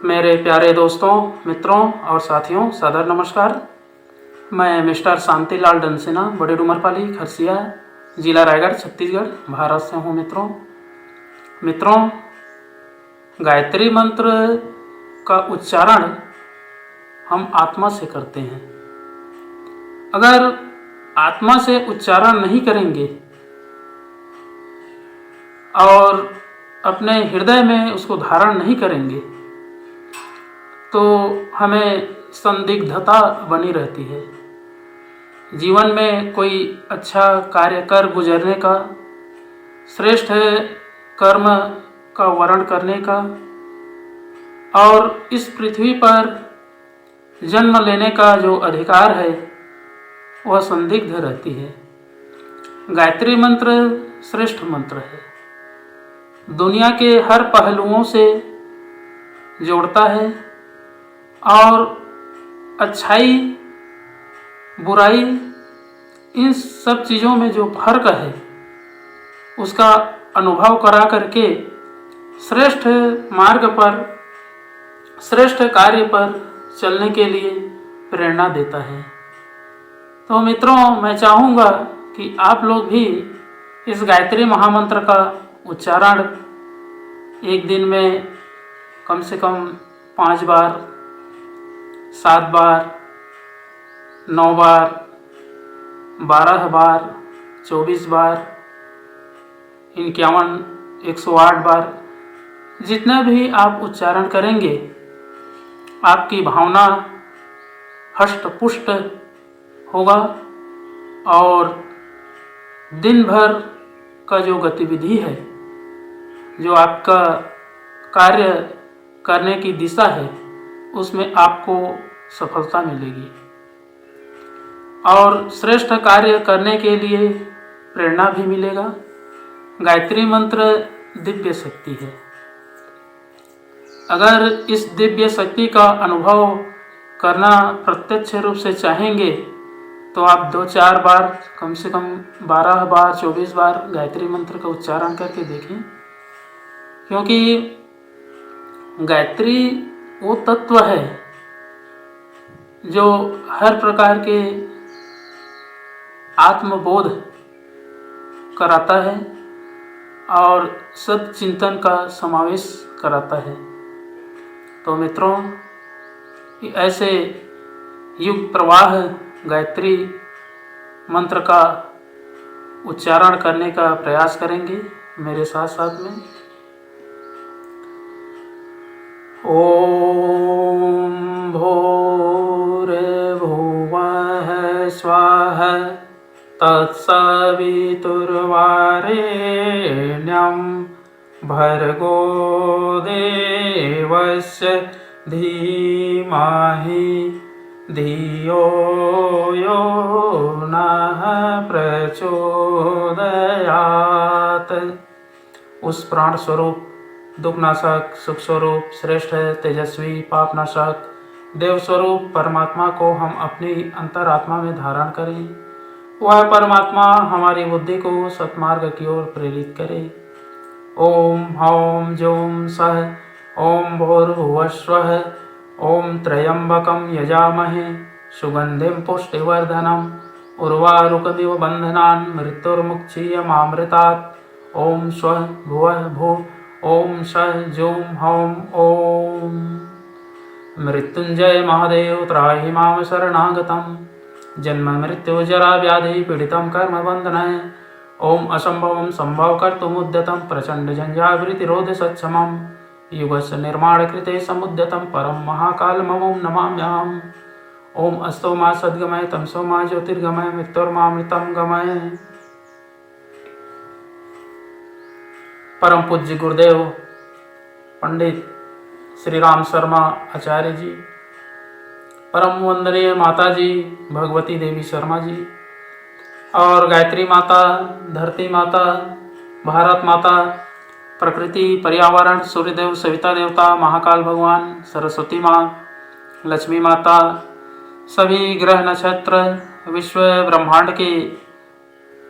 मेरे प्यारे दोस्तों, मित्रों और साथियों, सादर नमस्कार। मैं मिस्टर शांतिलाल डंसिना, बड़े डूमरपाली, खरसिया, जिला रायगढ़, छत्तीसगढ़, भारत से हूँ। मित्रों, गायत्री मंत्र का उच्चारण हम आत्मा से करते हैं। अगर आत्मा से उच्चारण नहीं करेंगे और अपने हृदय में उसको धारण नहीं करेंगे तो हमें संदिग्धता बनी रहती है। जीवन में कोई अच्छा कार्य कर गुजरने का, श्रेष्ठ कर्म का वर्ण करने का और इस पृथ्वी पर जन्म लेने का जो अधिकार है वह संदिग्ध रहती है। गायत्री मंत्र श्रेष्ठ मंत्र है, दुनिया के हर पहलुओं से जोड़ता है और अच्छाई बुराई इन सब चीज़ों में जो फर्क है उसका अनुभव करा करके श्रेष्ठ मार्ग पर, श्रेष्ठ कार्य पर चलने के लिए प्रेरणा देता है। तो मित्रों, मैं चाहूँगा कि आप लोग भी इस गायत्री महामंत्र का उच्चारण एक दिन में कम से कम 5 बार, 7 बार, 9 बार, 12 बार, 24 बार, 51, 108 बार, जितना भी आप उच्चारण करेंगे आपकी भावना हष्ट पुष्ट होगा और दिन भर का जो गतिविधि है, जो आपका कार्य करने की दिशा है, उसमें आपको सफलता मिलेगी और श्रेष्ठ कार्य करने के लिए प्रेरणा भी मिलेगा। गायत्री मंत्र दिव्य शक्ति है। अगर इस दिव्य शक्ति का अनुभव करना प्रत्यक्ष रूप से चाहेंगे तो आप 2-4 बार, कम से कम 12 बार, 24 बार गायत्री मंत्र का उच्चारण करके देखें, क्योंकि गायत्री वो तत्व है जो हर प्रकार के आत्मबोध कराता है और सत चिंतन का समावेश कराता है। तो मित्रों, ऐसे युग प्रवाह गायत्री मंत्र का उच्चारण करने का प्रयास करेंगे मेरे साथ साथ में। ओम भूर्भुवः स्वाहा तत्सवितुर्वरेण्यं भर्गो देवस्य धीमहि धियो यो नः प्रचोदयात्। उस प्राण स्वरूप, दुखनाशक, सुख स्वरूप, श्रेष्ठ, तेजस्वी, पापनाशक, देव स्वरूप परमात्मा को हम अपनी अंतरात्मा में धारण करें। वह परमात्मा हमारी बुद्धि को सत्मार्ग की ओर प्रेरित करे। ओम हौम जौम सः ओम भूर्भुवस्वः ओम त्र्यंबकं यजामहे सुगंधिं पुष्टिवर्धनम् उर्वारुकमिव बन्धनान् मृत्युर्मुक्षीयमामृतात्। ओम स्वः भुवः भुः ओम सः जौं हौं ओम। मृत्युंजय महादेव त्राहि मां शरणागतम् जन्म मृत्यु जरा व्याधि पीडितं कर्म बन्धनाय। ओम असंभवं संभव कर्तुमुद्यतं प्रचंड झंझावृतिरोध सक्षमं युगस्य निर्माण कृते समुद्यतं परम महाकालममुं नमाम्यहम्। ओम अस्तो मा सद्गमय तमसो मा ज्योतिर्गमय मृत्युर्मामृतं गमय। परम पूज्य गुरुदेव पंडित श्री राम शर्मा आचार्य जी, परम वंदनीय माता जी भगवती देवी शर्मा जी और गायत्री माता, धरती माता, भारत माता, प्रकृति, पर्यावरण, सूर्यदेव, सविता देवता, महाकाल भगवान, सरस्वती माँ, लक्ष्मी माता, सभी ग्रह नक्षत्र, विश्व ब्रह्मांड के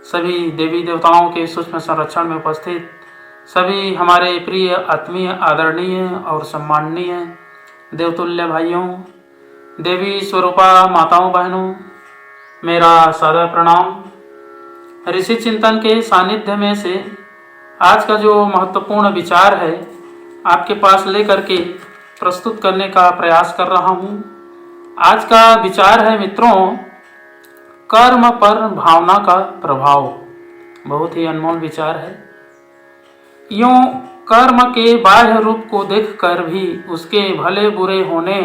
सभी देवी देवताओं के सूक्ष्म संरक्षण में उपस्थित सभी हमारे प्रिय, आत्मीय, आदरणीय और सम्माननीय देवतुल्य भाइयों, देवी स्वरूपा माताओं बहनों, मेरा सादर प्रणाम। ऋषि चिंतन के सानिध्य में से आज का जो महत्वपूर्ण विचार है आपके पास लेकर के प्रस्तुत करने का प्रयास कर रहा हूँ। आज का विचार है मित्रों, कर्म पर भावना का प्रभाव। बहुत ही अनमोल विचार है। यूं कर्म के बाह्य रूप को देखकर भी उसके भले बुरे होने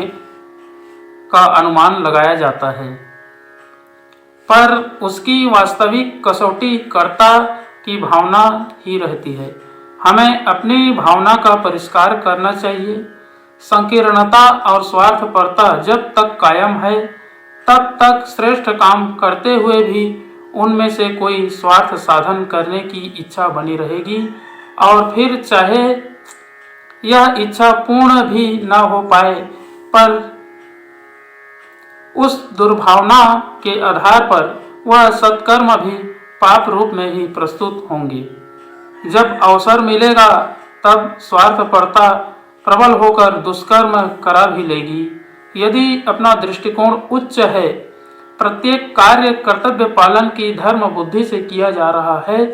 का अनुमान लगाया जाता है, पर उसकी वास्तविक कसौटी कर्ता की भावना ही रहती है। हमें अपनी भावना का परिष्कार करना चाहिए। संकीर्णता और स्वार्थपरता जब तक कायम है तब तक श्रेष्ठ काम करते हुए भी उनमें से कोई स्वार्थ साधन करने की इच्छा बनी रहेगी, और फिर चाहे यह इच्छा पूर्ण भी न हो पाए, पर उस दुर्भावना के आधार पर वह सत्कर्म भी पाप रूप में ही प्रस्तुत होंगे। जब अवसर मिलेगा तब स्वार्थपरता प्रबल होकर दुष्कर्म करा भी लेगी। यदि अपना दृष्टिकोण उच्च है, प्रत्येक कार्य कर्तव्य पालन की धर्म बुद्धि से किया जा रहा है,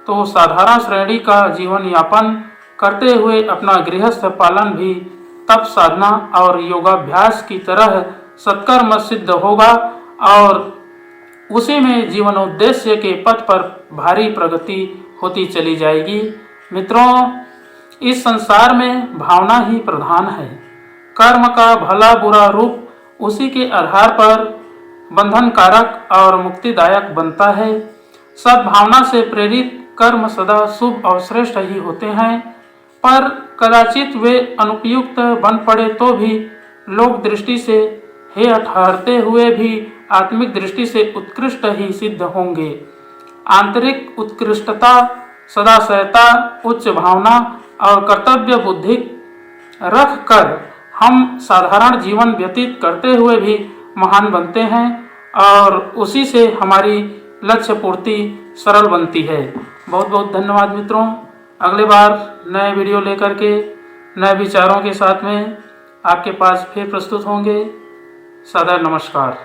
तो साधारण श्रेणी का जीवन यापन करते हुए अपना गृहस्थ पालन भी तप साधना और योगाभ्यास की तरह सत्कर्म सिद्ध होगा, और उसी में जीवनोद्देश्य के पथ पर भारी प्रगति होती चली जाएगी। मित्रों, इस संसार में भावना ही प्रधान है। कर्म का भला बुरा रूप उसी के आधार पर बंधन कारक और मुक्तिदायक बनता है। सद्भावना से प्रेरित कर्म सदा शुभ और श्रेष्ठ ही होते हैं, पर कदाचित वे अनुपयुक्त बन पड़े तो भी लोक दृष्टि से हेय ठहरते हुए भी आत्मिक दृष्टि से उत्कृष्ट ही सिद्ध होंगे। आंतरिक उत्कृष्टता, सदाशयता, उच्च भावना और कर्तव्य बुद्धि रख कर हम साधारण जीवन व्यतीत करते हुए भी महान बनते हैं, और उसी से हमारी लक्ष्य पूर्ति सरल बनती है। बहुत बहुत धन्यवाद मित्रों। अगले बार नए वीडियो लेकर के नए विचारों के साथ में आपके पास फिर प्रस्तुत होंगे। सादर नमस्कार।